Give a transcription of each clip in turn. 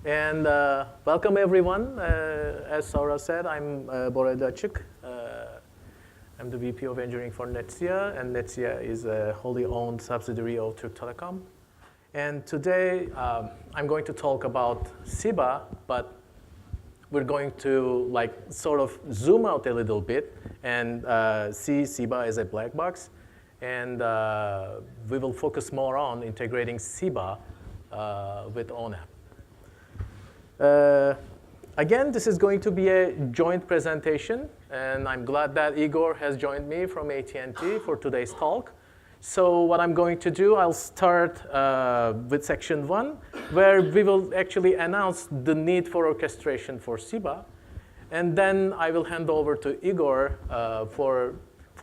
And welcome, everyone. As Saura said, I'm Bora Dachik. I'm the VP of Engineering for Netsia, and Netsia is a wholly owned subsidiary of Türk Telekom. And today, I'm going to talk about SEBA, but we're going to sort of zoom out a little bit and see SEBA as a black box. And we will focus more on integrating SEBA with ONAP. Again, this is going to be a joint presentation, and I'm glad that Igor has joined me from AT&T for today's talk. So what I'm going to do, I'll start with section 1, where we will actually announce the need for orchestration for SEBA. And then I will hand over to Igor for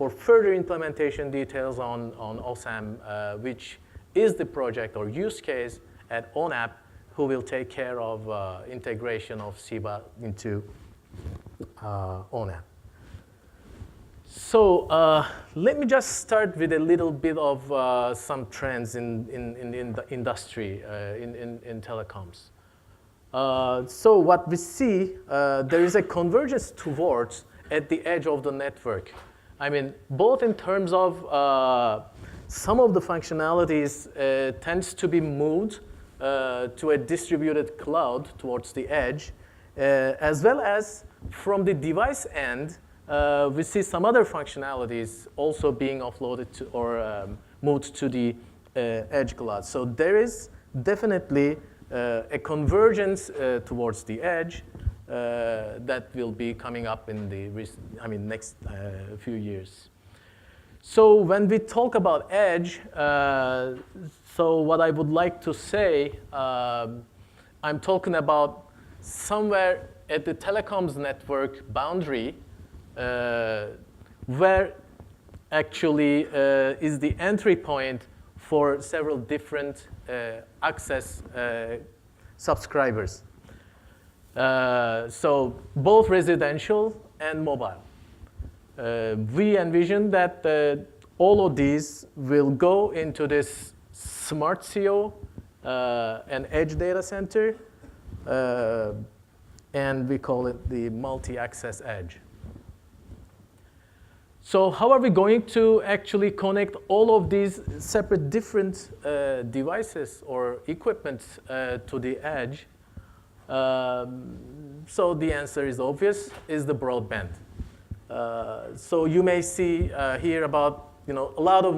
further implementation details on OSAM, which is the project or use case at ONAP, who will take care of integration of SEBA into ONAP. So let me just start with a little bit of some trends in the industry, in telecoms. So what we see, there is a convergence towards at the edge of the network. I mean, both in terms of some of the functionalities tends to be moved to a distributed cloud towards the edge, as well as from the device end, we see some other functionalities also being offloaded to or moved to the edge cloud. So there is definitely a convergence towards the edge that will be coming up in the next few years. So when we talk about edge, so what I would like to say, I'm talking about somewhere at the telecoms network boundary where actually is the entry point for several different access subscribers. So both residential and mobile. We envision that all of these will go into this smart CO and edge data center, and we call it the multi-access edge. So how are we going to actually connect all of these separate different devices or equipment to the edge? So the answer is obvious, is the broadband. So you may see here about a lot of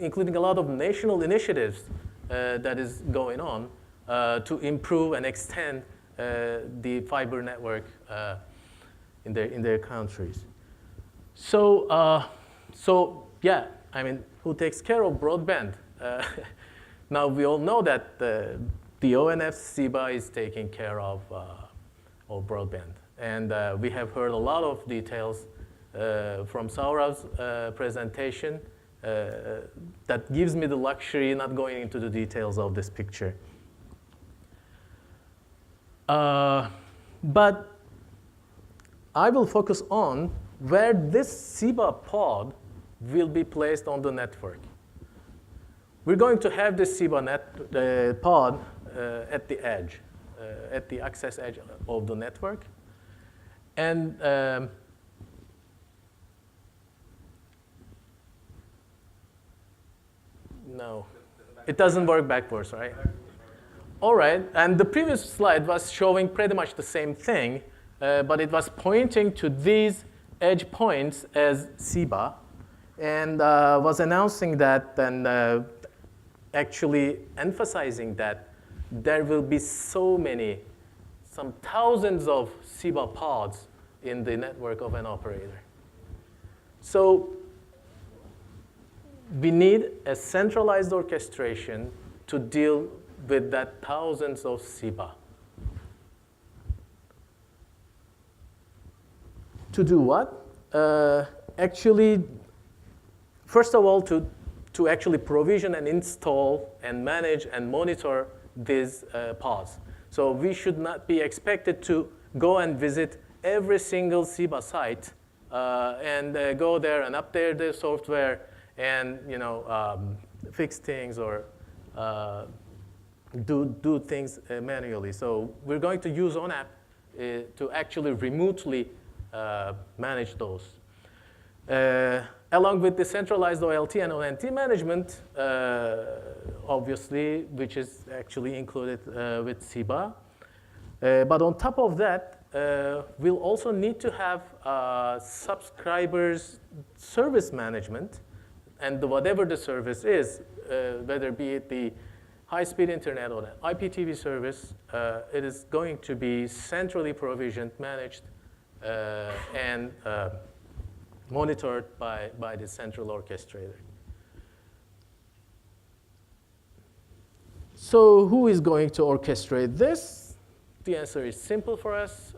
including a lot of national initiatives that is going on to improve and extend the fiber network in their countries. So yeah, I mean, who takes care of broadband? Now we all know that the ONF SEBA is taking care of broadband, and we have heard a lot of details from Saura's presentation that gives me the luxury not going into the details of this picture. But I will focus on where this SEBA pod will be placed on the network. We're going to have this SEBA pod at the edge, at the access edge of the network. And no, it doesn't work backwards, right? All right, and the previous slide was showing pretty much the same thing, but it was pointing to these edge points as SEBA, and was announcing that and actually emphasizing that there will be so many, some thousands of SEBA pods in the network of an operator. So we need a centralized orchestration to deal with that thousands of SEBA. To do what? Actually, first of all, to actually provision and install and manage and monitor these pods. So we should not be expected to go and visit every single SEBA site and go there and update the software and fix things or do things manually. So we're going to use ONAP to actually remotely manage those. Along with the centralized OLT and ONT management, obviously, which is actually included with SEBA. But on top of that, we'll also need to have subscribers service management, and whatever the service is, whether be it the high-speed internet or the IPTV service, it is going to be centrally provisioned, managed, and monitored by the central orchestrator. So who is going to orchestrate this? The answer is simple for us.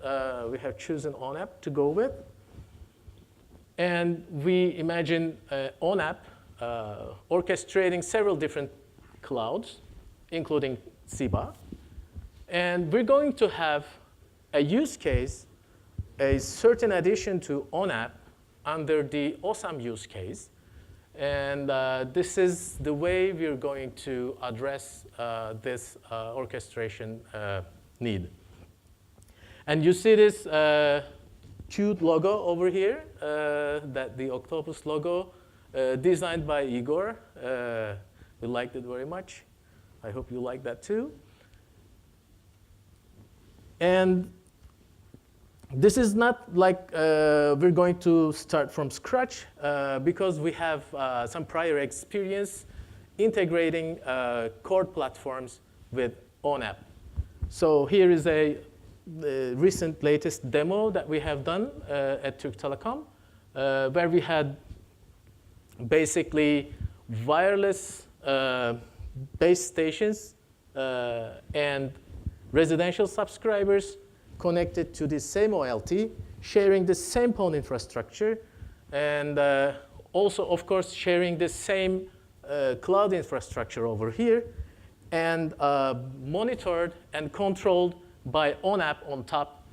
We have chosen ONAP to go with. And we imagine ONAP orchestrating several different clouds, including SEBA. And we're going to have a use case, a certain addition to ONAP under the OSAM use case. And this is the way we're going to address this orchestration need. And you see this cute logo over here, that the octopus logo, designed by Igor. We liked it very much. I hope you like that too. And this is not like we're going to start from scratch because we have some prior experience integrating core platforms with ONAP. So here is the recent latest demo that we have done at Türk Telekom, where we had basically wireless base stations and residential subscribers connected to the same OLT, sharing the same PON infrastructure, and also, of course, sharing the same cloud infrastructure over here, and monitored and controlled by ONAP on top,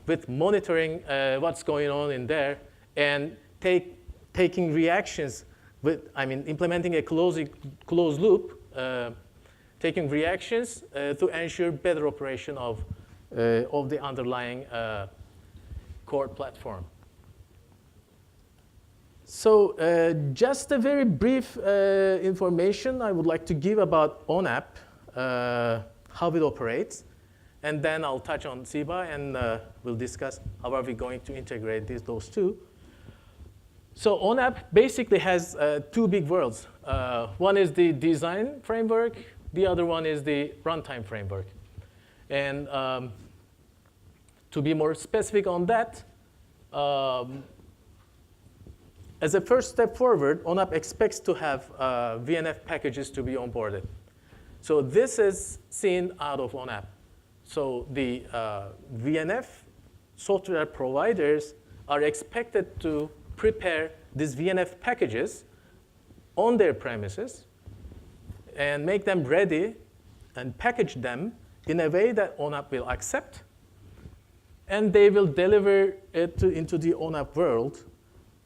with monitoring what's going on in there, and taking reactions with, implementing a closed loop, taking reactions to ensure better operation of the underlying core platform. So just a very brief information I would like to give about ONAP, how it operates, and then I'll touch on SEBA, and we'll discuss how are we going to integrate those two. So ONAP basically has two big worlds. One is the design framework. The other one is the runtime framework. And to be more specific on that, as a first step forward, ONAP expects to have VNF packages to be onboarded. So this is seen out of ONAP. So the VNF software providers are expected to prepare these VNF packages on their premises and make them ready and package them in a way that ONAP will accept. And they will deliver it into the ONAP world,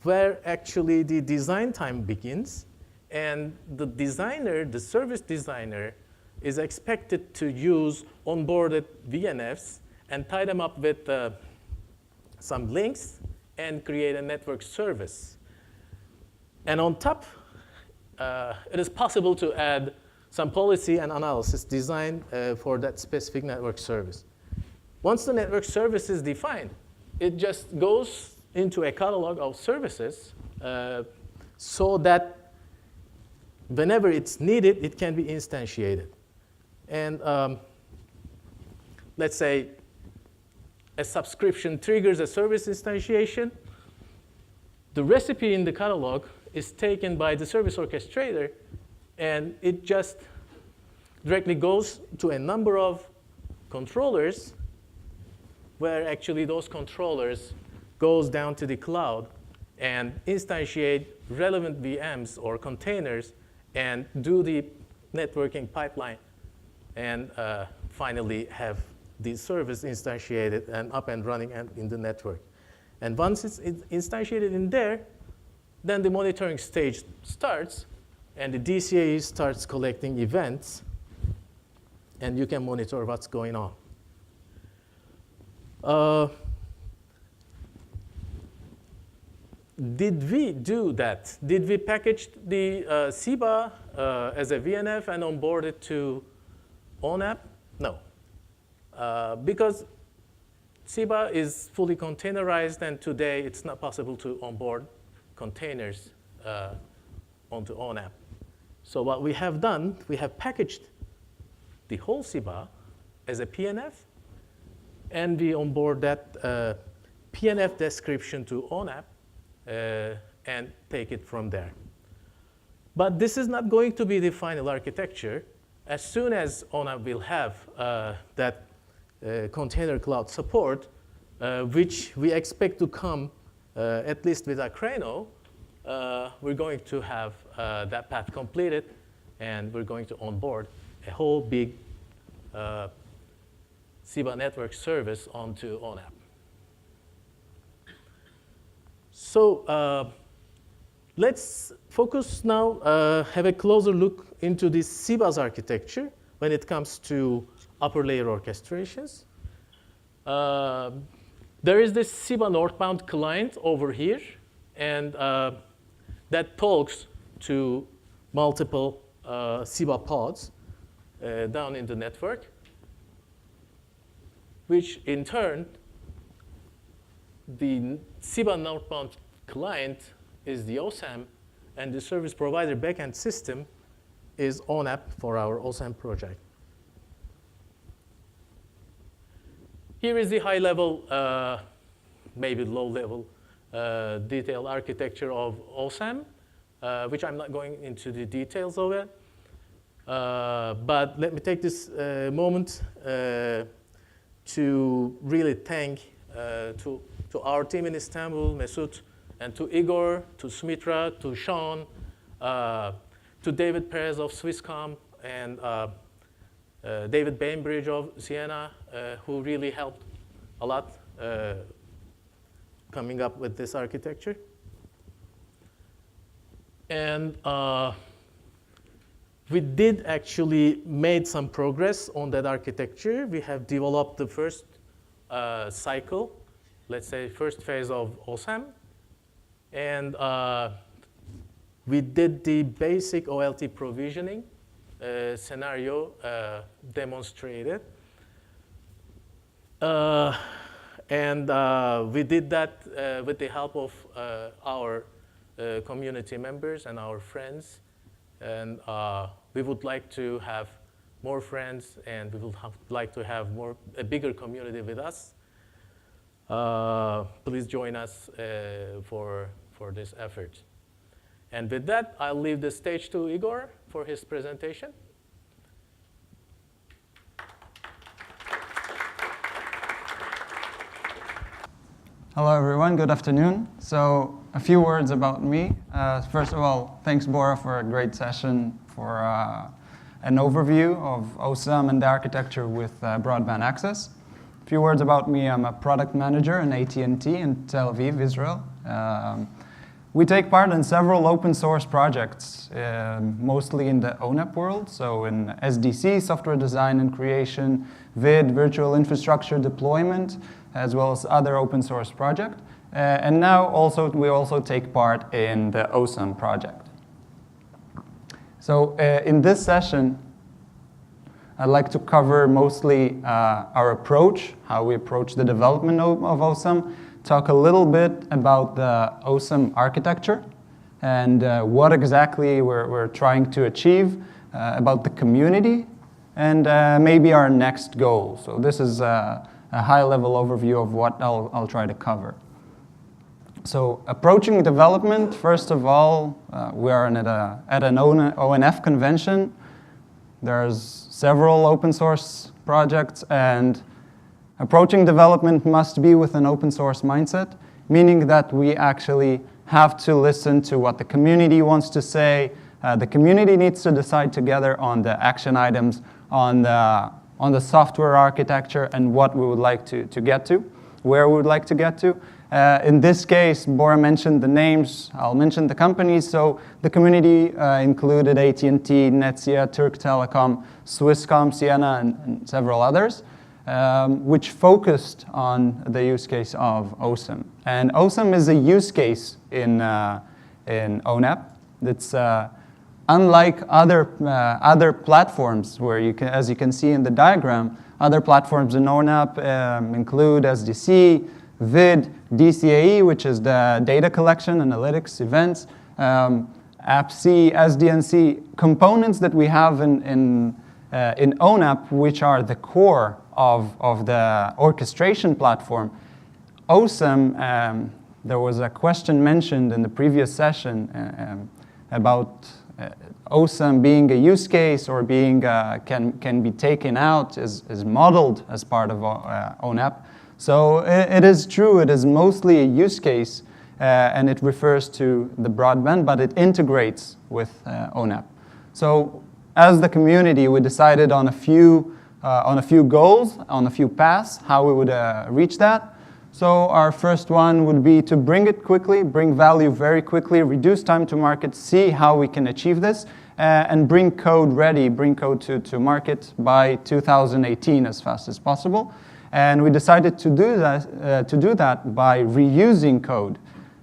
where actually the design time begins. And the designer, the service designer, is expected to use onboarded VNFs and tie them up with some links and create a network service. And on top, it is possible to add some policy and analysis design for that specific network service. Once the network service is defined, it just goes into a catalog of services so that whenever it's needed, it can be instantiated. And let's say a subscription triggers a service instantiation. The recipe in the catalog is taken by the service orchestrator, and it just directly goes to a number of controllers, where actually those controllers goes down to the cloud and instantiate relevant VMs or containers and do the networking pipeline, and finally have the service instantiated and up and running and in the network. And once it's instantiated in there, then the monitoring stage starts, and the DCA starts collecting events, and you can monitor what's going on. Did we do that? Did we package the SEBA as a VNF and onboard it to ONAP? No. Because SEBA is fully containerized, and today it's not possible to onboard containers onto ONAP. So what we have done, we have packaged the whole SEBA as a PNF, and we onboard that PNF description to ONAP and take it from there. But this is not going to be the final architecture. As soon as ONAP will have that container cloud support, which we expect to come at least with Akraino, we're going to have that path completed, and we're going to onboard a whole big SEBA network service onto ONAP. So let's focus now, have a closer look into this SEBA's architecture when it comes to upper layer orchestrations. There is this SEBA northbound client over here, and that talks to multiple SEBA pods down in the network, which in turn, the SEBA northbound client is the OSAM, and the service provider backend system is ONAP for our OSAM project. Here is the high level, maybe low level, detailed architecture of OSAM, which I'm not going into the details of it. But let me take this moment to really thank to our team in Istanbul, Mesut, and to Igor, to Smitra, to Sean, to David Perez of Swisscom, and David Bainbridge of Siena, who really helped a lot coming up with this architecture. And we did actually made some progress on that architecture. We have developed the first cycle, let's say first phase of OSAM. And we did the basic OLT provisioning scenario demonstrated. And we did that with the help of our community members and our friends. And we would like to have more friends, and we would like to have a bigger community with us. Please join us for this effort. And with that, I'll leave the stage to Igor for his presentation. Hello, everyone. Good afternoon. So a few words about me. First of all, thanks, Bora, for a great session for an overview of OSAM and the architecture with broadband access. A few words about me. I'm a product manager in AT&T in Tel Aviv, Israel. We take part in several open source projects, mostly in the ONAP world, so in SDC, software design and creation, VID, virtual infrastructure deployment, as well as other open source projects. And now we also take part in the OSAM project. So in this session, I'd like to cover mostly our approach, how we approach the development of OSAM, talk a little bit about the OSAM architecture and what exactly we're trying to achieve, about the community, and maybe our next goal. So this is a high-level overview of what I'll try to cover. So approaching development, first of all, we are at an ONF convention. There's several open source projects, and approaching development must be with an open source mindset, meaning that we actually have to listen to what the community wants to say. The community needs to decide together on the action items, on the software architecture, and what we would like to get to, where we would like to get to. In this case, Bora mentioned the names, I'll mention the companies. So the community included AT&T, Netsia, Turk Telecom, Swisscom, Sienna, and several others, which focused on the use case of OSIM. And OSIM is a use case in ONAP that's unlike other platforms where you can, as you can see in the diagram, other platforms in ONAP include SDC, VID, DCAE, which is the data collection, analytics, events, AppC, SDNC, components that we have in ONAP, which are the core of the orchestration platform. OSIM, there was a question mentioned in the previous session about OSIM being a use case or being can be taken out, is modeled as part of ONAP. So it is true, it is mostly a use case, and it refers to the broadband, but it integrates with ONAP. So as the community, we decided on a few goals, on a few paths, how we would reach that. So our first one would be to bring it quickly, bring value very quickly, reduce time to market, see how we can achieve this, and bring code ready, bring code to market by 2018 as fast as possible. And we decided to do that by reusing code.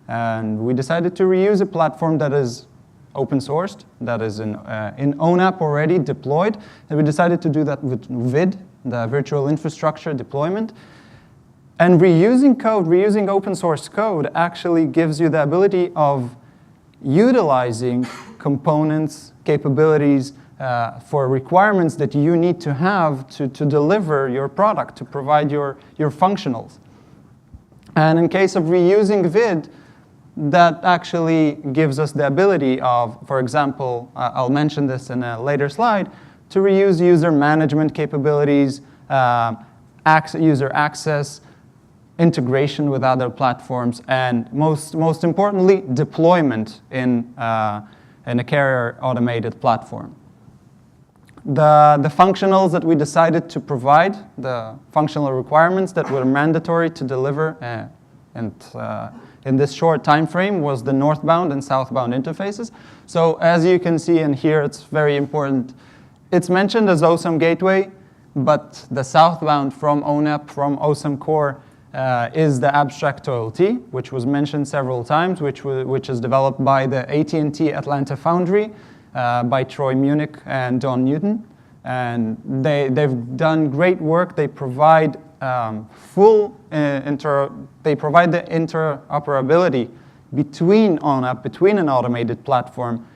And we decided to reuse a platform that is open sourced, that is in ONAP already deployed. And we decided to do that with VID, the virtual infrastructure deployment. And reusing code, reusing open source code actually gives you the ability of utilizing components, capabilities, for requirements that you need to have to deliver your product, to provide your functionals. And in case of reusing VID, that actually gives us the ability of, for example, I'll mention this in a later slide, to reuse user management capabilities, user access, integration with other platforms, and most importantly, deployment in a carrier automated platform. The functionals that we decided to provide, the functional requirements that were mandatory to deliver in this short time frame was the northbound and southbound interfaces. So as you can see in here, it's very important. It's mentioned as OSIM gateway, but the southbound from ONAP, from OSIM core, is the abstract OLT, which was mentioned several times, which is developed by the AT&T Atlanta Foundry, by Troy Munich and Don Newton. And they've done great work. They provide they provide the interoperability between ONAP, between an automated platform,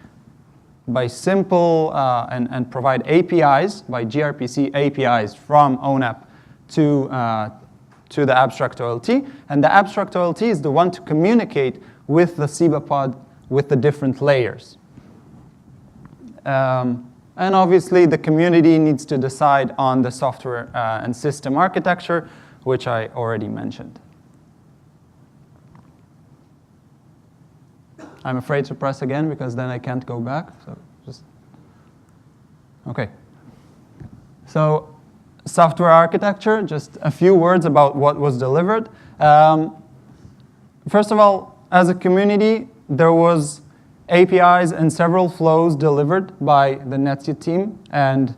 by simple and provide APIs, by gRPC APIs from ONAP to the abstract OLT. And the abstract OLT is the one to communicate with the SEBA pod with the different layers. And obviously, the community needs to decide on the software and system architecture, which I already mentioned. I'm afraid to press again because then I can't go back. So just okay. So software architecture, just a few words about what was delivered. First of all, as a community, there was APIs and several flows delivered by the Netsia team, and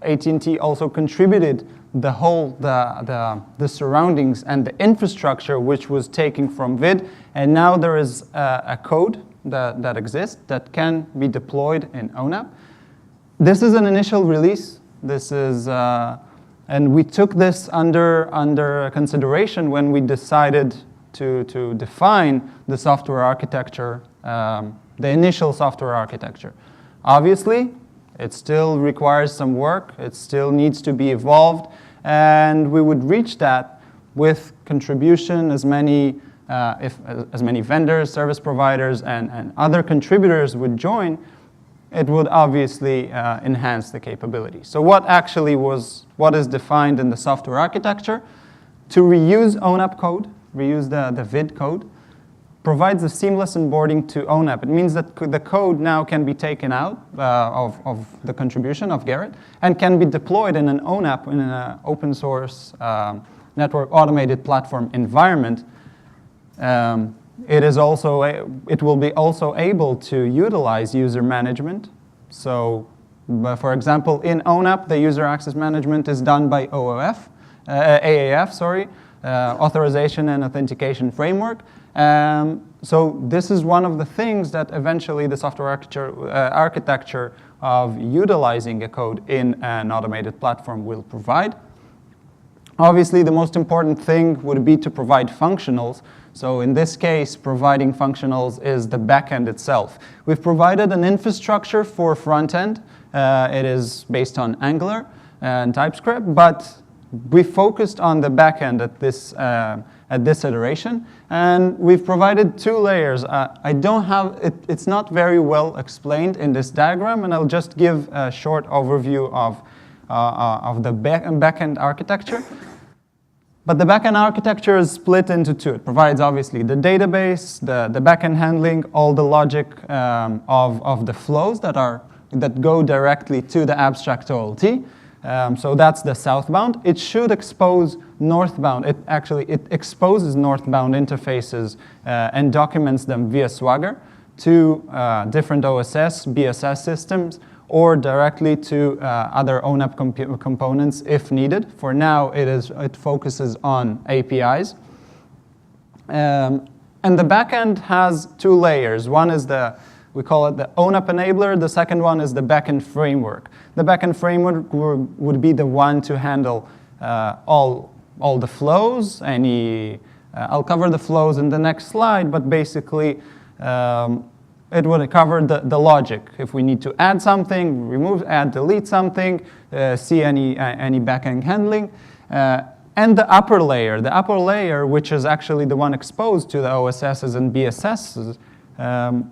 AT&T also contributed the surroundings and the infrastructure which was taken from VID, and now there is a code that exists that can be deployed in ONAP. This is an initial release. This is, and we took this under consideration when we decided to define the software architecture, the initial software architecture. Obviously, it still requires some work. It still needs to be evolved, and we would reach that with contribution as many vendors, service providers, and other contributors would join. It would obviously enhance the capability. So what is defined in the software architecture? To reuse ONAP code, reuse the VID code, provides a seamless onboarding to ONAP. It means that the code now can be taken out of the contribution of Garrett and can be deployed in an ONAP, in an open source network automated platform environment It will be also able to utilize user management. So, for example, in ONAP, the user access management is done by AAF, Authorization and Authentication Framework. So this is one of the things that eventually the software architecture of utilizing a code in an automated platform will provide. Obviously, the most important thing would be to provide functionals. So in this case, providing functionals is the backend itself. We've provided an infrastructure for front end. It is based on Angular and TypeScript, but we focused on the backend at this iteration, and we've provided two layers. I don't have it's not very well explained in this diagram, and I'll just give a short overview of the backend architecture. But the backend architecture is split into two. It provides obviously the database, the backend handling, all the logic of the flows that go directly to the abstract OLT. So that's the southbound. It should expose northbound. It exposes northbound interfaces and documents them via Swagger to different OSS, BSS systems, or directly to other ONAP components if needed. For now, it focuses on APIs. And the backend has two layers. One is we call it the ONAP enabler. The second one is the backend framework. The backend framework would be the one to handle all the flows. I'll cover the flows in the next slide, but basically it would cover the logic. If we need to add something, remove, add, delete something, see any backend handling. And the upper layer, which is actually the one exposed to the OSSs and BSSs,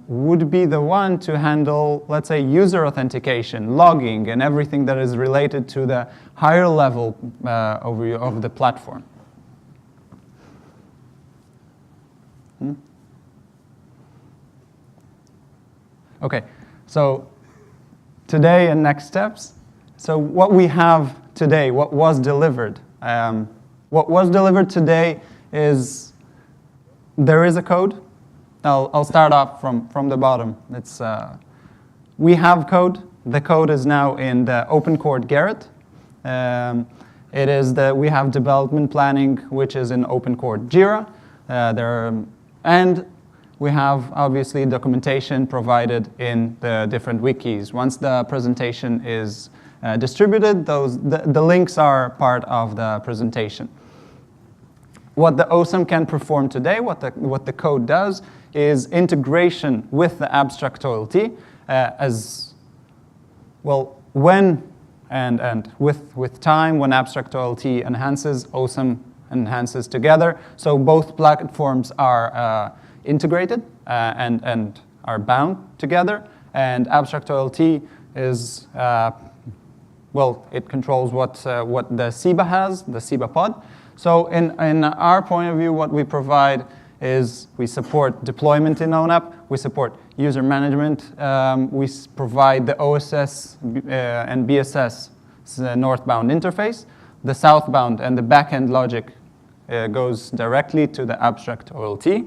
would be the one to handle, let's say, user authentication, logging, and everything that is related to the higher level overview of the platform. Okay, so today and next steps. So what we have today, what was delivered. What was delivered today is there is a code. I'll start off from the bottom. We have code. The code is now in the OpenCore Garrett. We have development planning, which is in OpenCore Jira. And we have, obviously, documentation provided in the different wikis. Once the presentation is distributed, the links are part of the presentation. What the OSAM can perform today, what the code does, is integration with the abstract OLT as well. When and with time, when abstract OLT enhances, OSAM enhances together. So both platforms are integrated and are bound together. And abstract OLT is it controls what the SEBA has, the SEBA pod. So in our point of view, what we provide is we support deployment in ONAP, we support user management, we provide the OSS and BSS northbound interface. The southbound and the backend logic goes directly to the abstract OLT.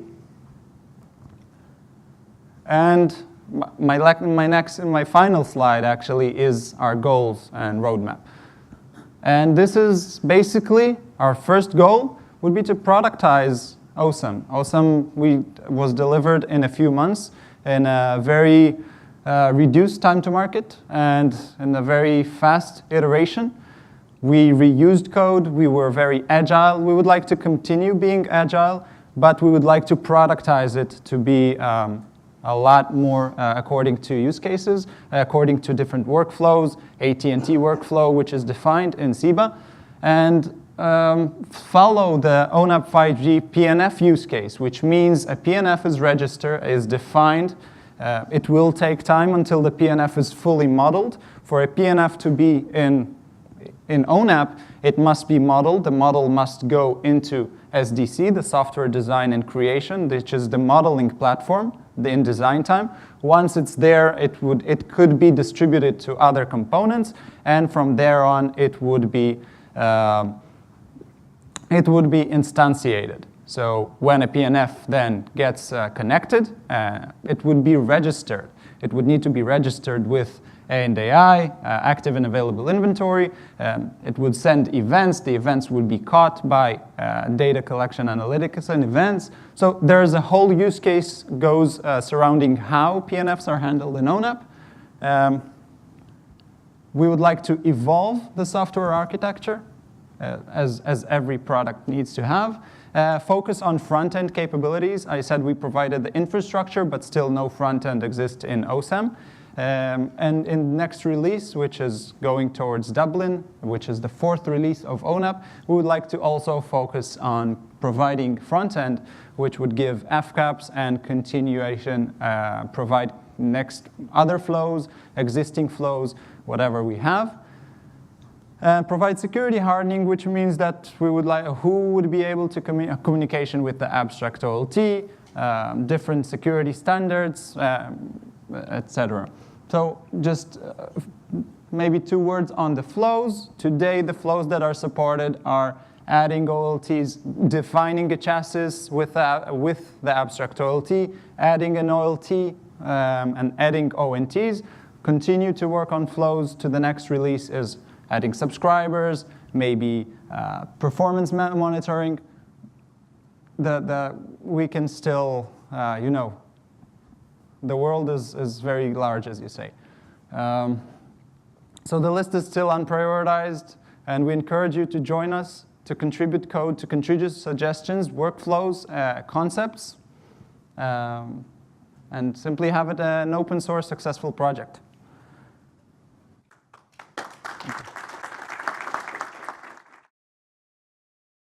And my final slide actually is our goals and roadmap. And this is basically our first goal would be to productize OSAM. OSAM was delivered in a few months in a very reduced time to market and in a very fast iteration. We reused code. We were very agile. We would like to continue being agile, but we would like to productize it to be a lot more according to use cases, according to different workflows, AT&T workflow, which is defined in SEBA, and follow the ONAP 5G PNF use case, which means a PNF is defined. It will take time until the PNF is fully modeled. For a PNF to be in ONAP, it must be modeled. The model must go into SDC, the software design and creation, which is the modeling platform in design time. Once it's there, it could be distributed to other components, and from there on, it would be instantiated. So when a PNF then gets connected, it would be registered. It would need to be registered with A&AI, active and available inventory. It would send events. The events would be caught by data collection analytics and events. So there's a whole use case goes surrounding how PNFs are handled in ONAP. We would like to evolve the software architecture, as every product needs to have. Focus on front-end capabilities. I said we provided the infrastructure, but still no front-end exists in OSAM. And in next release, which is going towards Dublin, which is the 4th release of ONAP, we would like to also focus on providing front-end, which would give FCAPs and continuation, provide next other flows, existing flows, whatever we have. Provide security hardening, which means that we would like who would be able to communication with the abstract OLT, different security standards, etc. So just maybe 2 words on the flows. Today, the flows that are supported are adding OLTs, defining a chassis with the abstract OLT, adding an OLT, and adding ONTs. Continue to work on flows to the next release is adding subscribers, maybe performance monitoring. We can still, the world is very large, as you say. So the list is still unprioritized, and we encourage you to join us, to contribute code, to contribute suggestions, workflows, concepts, and simply have it an open source successful project.